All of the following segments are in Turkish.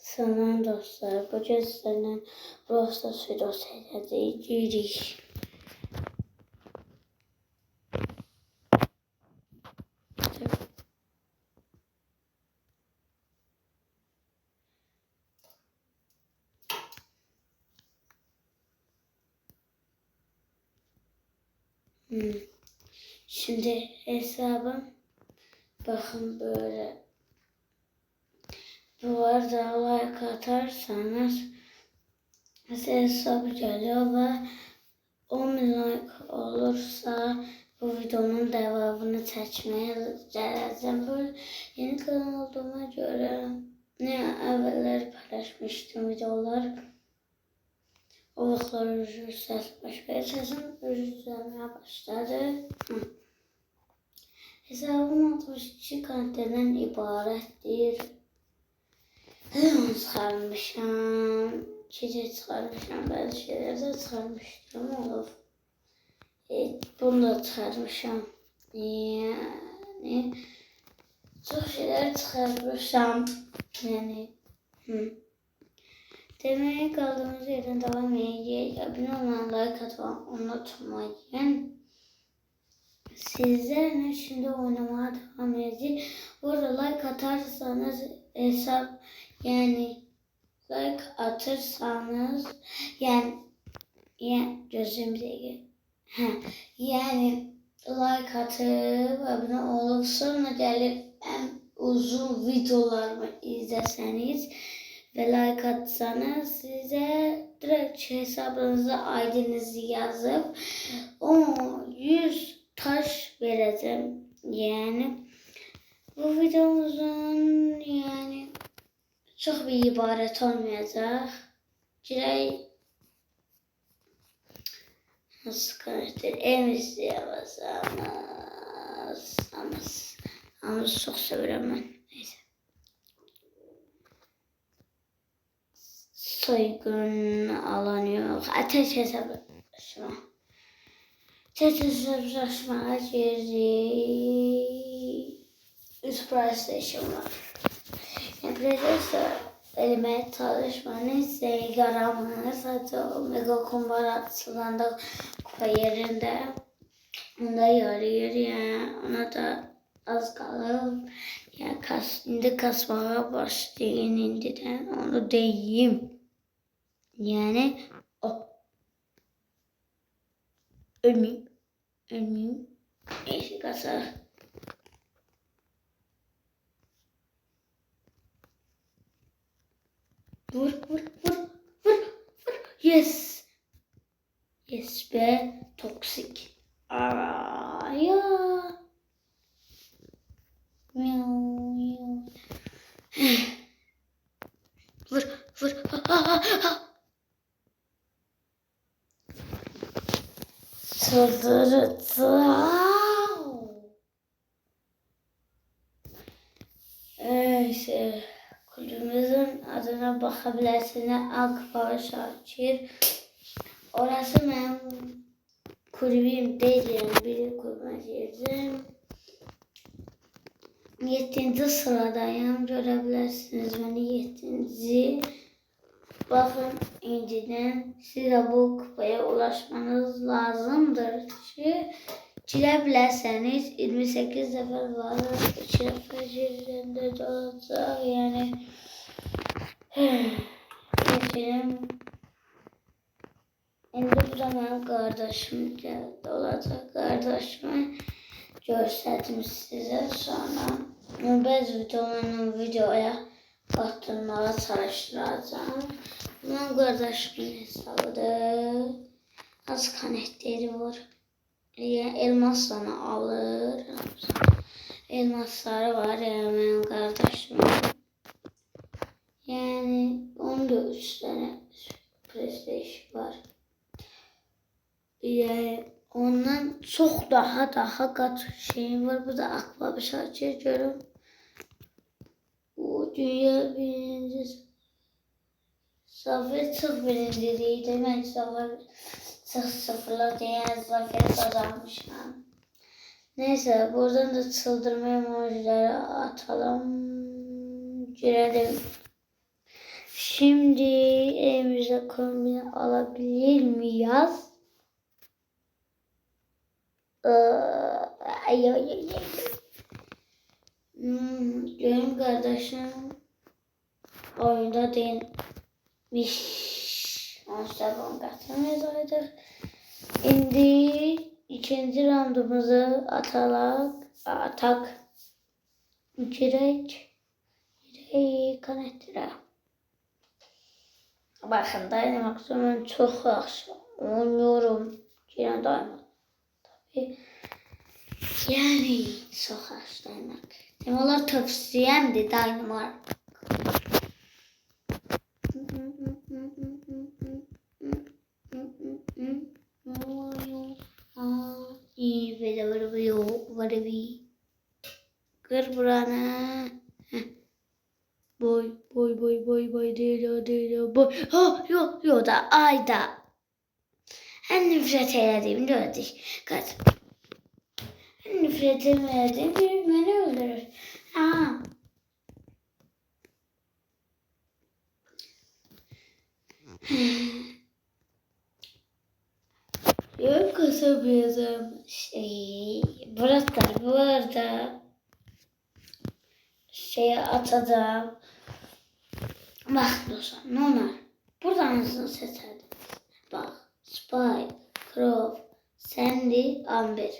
Salam dostlar, bugün sizlerle Brawl videosu edəcəyik. Şimdi hesabım bakın böyle. Bu arada like atarsanız hesap geliyor ve 10 like olursa bu videonun devamını çekmeye geleceğim. Böyle yeni kanal olduğuma göre ne evvelleri paylaşmıştım videolar. O vaxtlar ses başka sesim üzülmeye başladı. Hesabım 62 kontenden ibarətdir. Çıxarmışam. Gecə çıxarmışam. Bəzi şeylər də çıxarmışdım. Olub. Bunu da çıxarmışam. Yəni çox şeylər çıxarmışam. Yəni demək qaldığımız yerdən davam edəcəyik. Abunə olmayan, like atmayı unutmayın. Sizlerle şimdi oynamaya devam edeceğiz. Burada like atarsanız hesap yani like atırsanız yani gözümüze yani like atıp abone olup sonra gelip en uzun videolarımı izleseniz ve like atsanız size direkt hesabınıza ID'nizi yazıp 100 taş vereceğim. Yani bu videomuzun yani çok bir ibaret olmayacak. Girey nasıl karakter emizleyemez ama çok severim ben. Neyse. Soygun alanı yok. Ateş hesaplaşma. Hesaplaşmaya girdik. 3 PlayStation var. PlayStation elime çalışmanız yaramaz. Hatta Mega Kumbar açılanda kupa yerinde. Onda yarıyor yani. Ona da az kalır. Yani şimdi kasmaya başlayın indiden. Onu deyim. Yani o. Ölmeyeyim. Neyse kasar. Vur. Yes be. Toksik. Ya. Miau. Vur. Neyse. Kulübümüzün adına bakabilirsiniz. Akbaba Şakir. Orası benim kulübüm değil yani. Bir kulübüme girdim. 7. sıradayım. Görebilirsiniz beni 7. Bakın inciden size bu kupaya ulaşmanız lazımdır ki girebilirseniz 28 sefer var. 2 sefer girdiğinde de olacak yani. Geçelim. Şimdi bu zaman kardeşim geldi olacak. Kardeşimi gösterdim size sonra. Bazı videoya baktırmaya çalıştıracağım. Bunun kardeşimin hesabıdır. Az kanekteri var. Yani elmas sana alır. Elmasları var yani benim kardeşimin. Yani 13 tane PlayStation var. Yani ondan çok daha kaç şeyim var. Bu da Akbaba Şakir görün. Bu dünya birincisi. Zafer çık birinci değil. Demek Zafer çık sıfırla diye Zafer kazanmışım. Neyse buradan da çıldırma emojileri atalım. Girelim. Şimdi elimize kombine alabilir miyiz? Ay, ay, ay, ay. Benim kardeşim oyunda değilmiş. Monster'dan katılmayacaktık. Şimdi ikinci roundumuzu atak girek connect'e. Bakın Dynamax'ın çok yaxşı oynuyorum. Yine Dynamax. Tabii. Yani çok yaxşı Dynamax. Demələr tövsiyəmdir Dynamax. Kır buranı. Boy değil boy. Ha yok da ayda. En nefret edeyim gördük. Kaç. En nefret edeyim bir beni öldürür. Ha. Yok kasamayacağım. Burada atacağım. Bak dostlar ne olur. Buradan hızını seçerdim. Bak Spike, Crow, Sandy, Amber.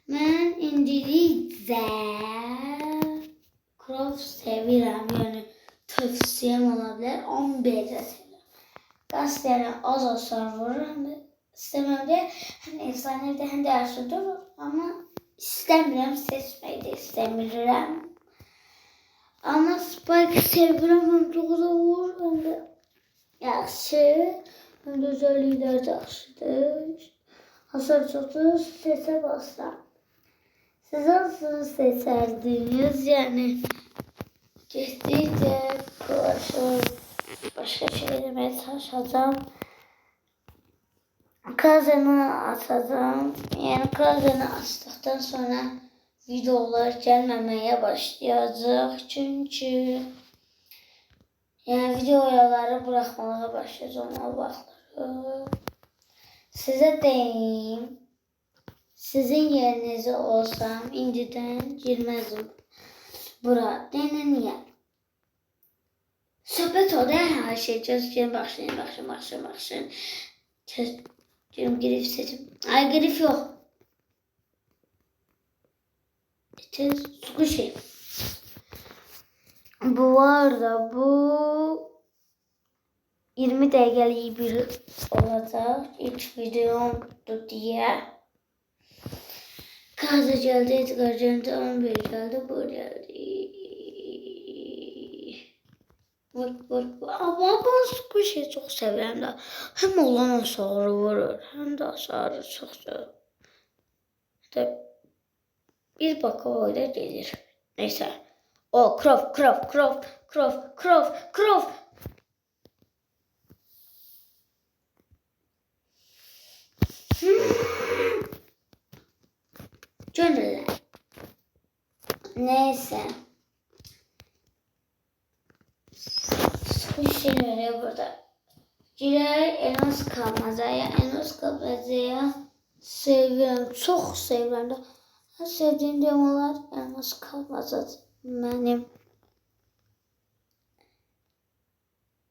Ben İngilizce Crow seviyorum. Yani tövsiyem olabilir. Amber'i seviyorum. Gazetene az hasar vurur. Hem de istemem de hem efsanevi hem de yaşlı durur. Ama istemiyorum seçmeyi de istemiyorum. Ama Spike seviyorum. Çok da vurur. Hem de yaxşı. Hem de özellikler de yaxşıdır. Hasar çoxdur. Sese basıram. Siz hansını seçerdiniz? Yani getdikcə başka şey demeye çalışacağım. Kazanı atacağım. Yani kazanı açtıktan sonra videolar gelmemeye başlayacak. Çünkü yani videoları bırakmalara başlayacağım o vaxtları. Size deyim. Sizin yerinizde olsam inciden girmezdim. Bura denen yer. Söhbət oldu her şey. Gelin başlayın. Gelin grif seçim. Ay grif yok. İşte squishy. Bu arada bu 20 dakikalık bir olacak. İlk videomdu diye. Kaza geldi, Edgar geldi, 11 geldi, bu geldi. Vur. Ama ben squishy'yi çok seviyorum da. Hem olan hasarı vurur, hem de hasarı çoktur. İşte bir baka öyle gelir. Neyse. O Croft. Gönüller. Neyse. Bir şey veriyor burada. Girer Enos Kalmaza'ya seviyorum. Çok seviyorum da. En sevdiğim demolar Enos Kalmaza benim.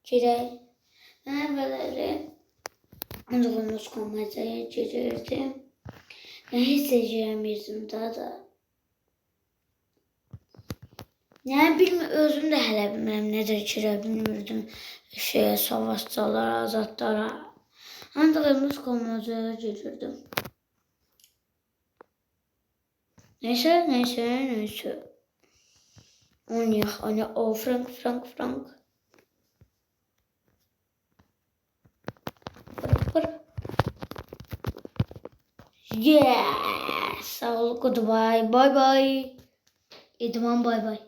Girer. Ben böyle Enos Kalmaza'ya girirdim. Ben hissedeceğim yüzümdə da. Yani özüm də hələ bilmirəm necə girə bilmirdim savaşçılara, azadlara. Ancaq Enos Kalmaza'ya girirdim. Neyse. Oynayaq. O Frank. Vur. Yes. Sağ ol, goodbye. Bye. İdman bye.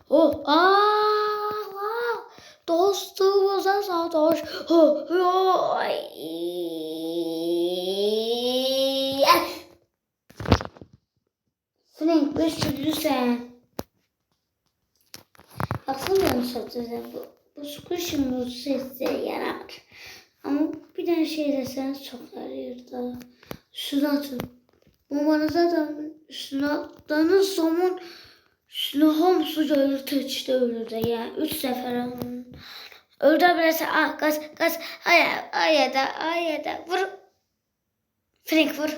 Oh, wow. Dostumuza sataş. Frank, bir sürü sen. Baksana yanlış hatırlıyorum bu. bu squish'in sesi yarar. Ama bir tane şey deseniz çok yarıyor da. Üstüne atın. Bu bana zaten üstüne attığınız zaman üstüne hamsı gelir teçte ölür de yani 3 sefer alın. Öldürebilirse gaz ayada vur. Frank vur.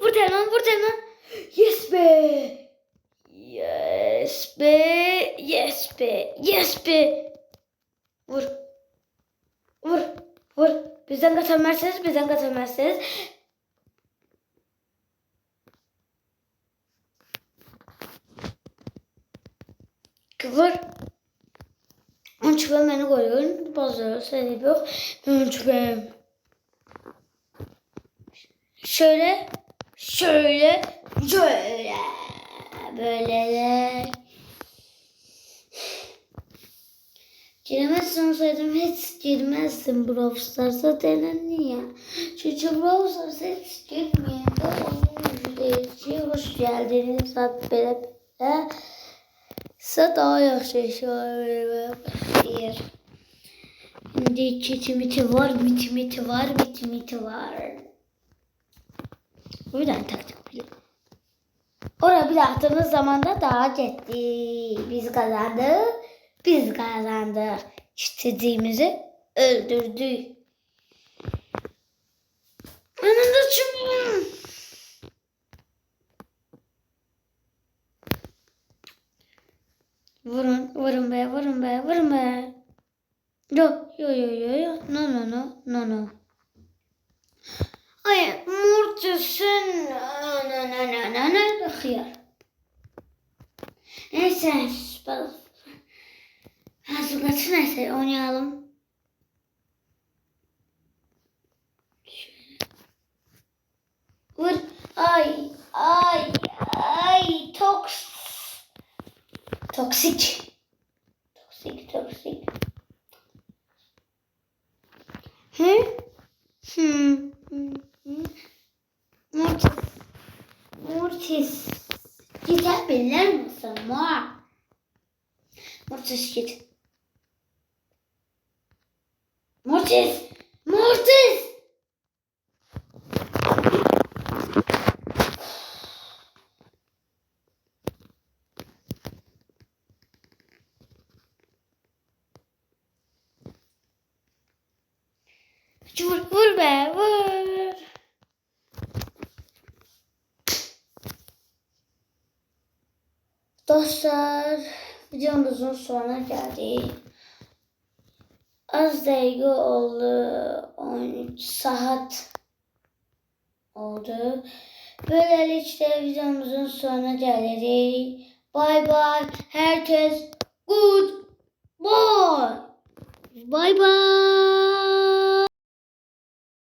Vur Telman. Yes be. Yes be. Vur. Bizden kaçamazsınız. Vur. Onun çubuğu beni koyuyorum. Bazıları sebep yok. Onun çubuğum. Şöyle. Böyle. Giremezsin olsaydım hiç girmezdim Brawl Stars'a denenli ya. Çünkü Brawl Stars'a hiç girmeyende onun yüzdeyici hoş geldiniz. Saat böyle. Size daha yaxşı şeyler başlayır. Şimdi çitimiti var, bitimiti var. Bu yüzden taktik biliyorum. Oraya bir attığımız zaman da daha gitti. Biz kazandık. İstediğimizi öldürdük. Anladın. Vurun be. Yo. No. Hayır, Mortis'in no. Hıyar. Neyse, hazırlatın neyse oynayalım. Vur. Ay. Toksik. Mortis. Gidebilir misin? Mortis git. Mortis. Vur be. Dostlar, videomuzun sonuna geldik. Az dakika oldu. 13 saat oldu. Böylelikle videomuzun sonuna geldik. Bye. Herkes good boy. Bye.